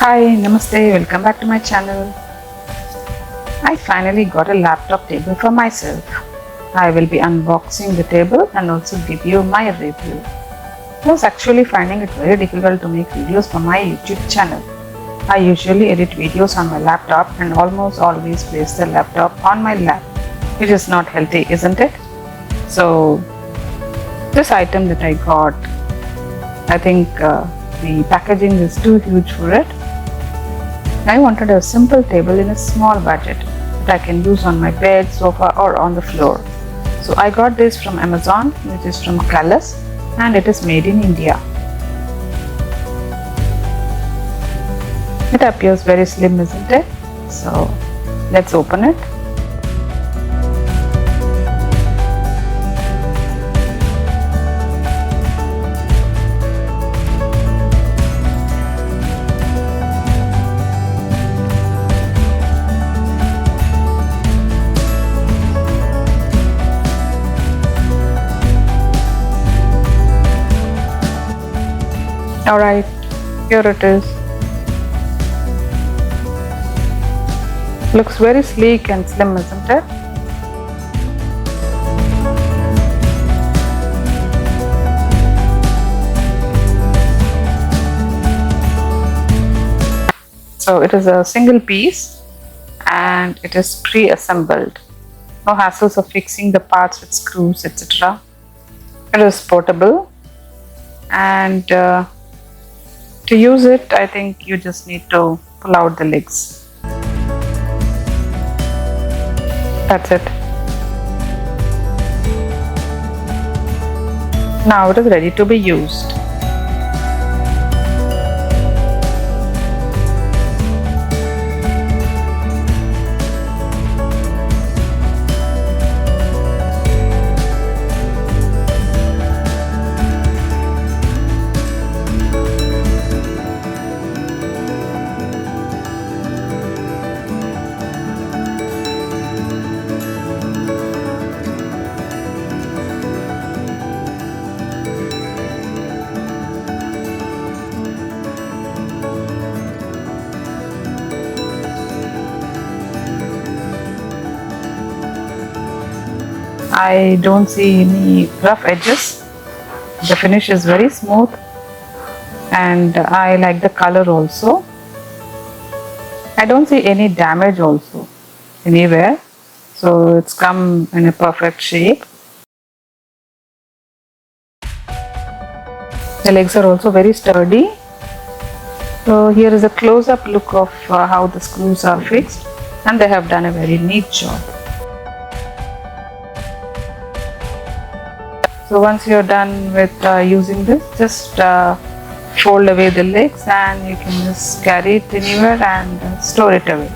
Hi, Namaste, welcome back to my channel. I finally got a laptop table for myself. I will be unboxing the table and also give you my review. I was actually finding it very difficult to make videos for my YouTube channel. I usually edit videos on my laptop and almost always place the laptop on my lap. It is not healthy, isn't it? So, this item that I got, I think the packaging is too huge for it. I wanted a simple table in a small budget that I can use on my bed, sofa or on the floor. So I got this from Amazon, which is from Calais, and it is made in India. It appears very slim, isn't it? So let's open it. Alright, here it is. Looks very sleek and slim, isn't it? So it is a single piece and it is pre-assembled. No hassles of fixing the parts with screws, etc. It is portable and to use it, I think you just need to pull out the legs. That's it. Now it is ready to be used. I don't see any rough edges. The finish is very smooth and I like the color also. I don't see any damage also anywhere. So it's come in a perfect shape. The legs are also very sturdy. So here is a close-up look of how the screws are fixed, and they have done a very neat job. So once you're done with using this, just fold away the legs and you can just carry it anywhere and store it away.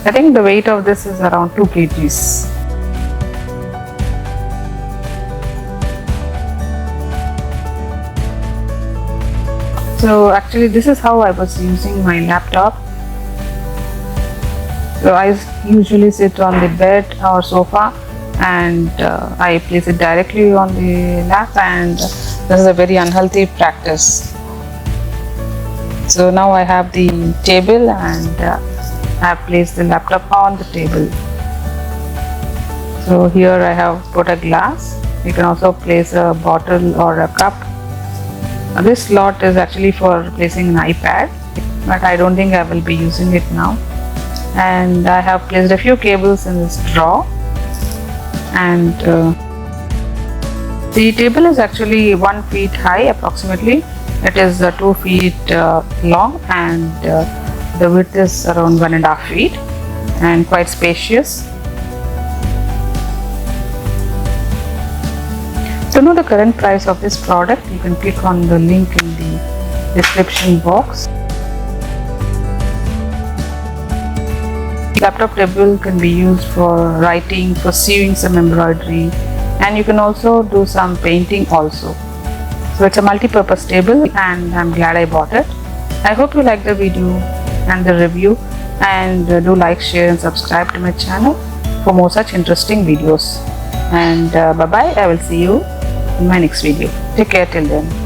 I think the weight of this is around 2 kgs. So actually this is how I was using my laptop. So I usually sit on the bed or sofa and I place it directly on the lap, and this is a very unhealthy practice. So now I have the table and I have placed the laptop on the table. So here I have put a glass. You can also place a bottle or a cup. This slot is actually for placing an iPad, but I don't think I will be using it now. And I have placed a few cables in this drawer. And the table is actually 1 feet high approximately. It is 2 feet long and the width is around 1.5 feet and quite spacious. To know the current price of this product, you can click on the link in the description box. Laptop table can be used for writing, for sewing some embroidery, and you can also do some painting also. So it's a multi-purpose table and I'm glad I bought it. I hope you liked the video and the review, and do like, share and subscribe to my channel for more such interesting videos. And bye bye, I will see you in my next video. Take care till then.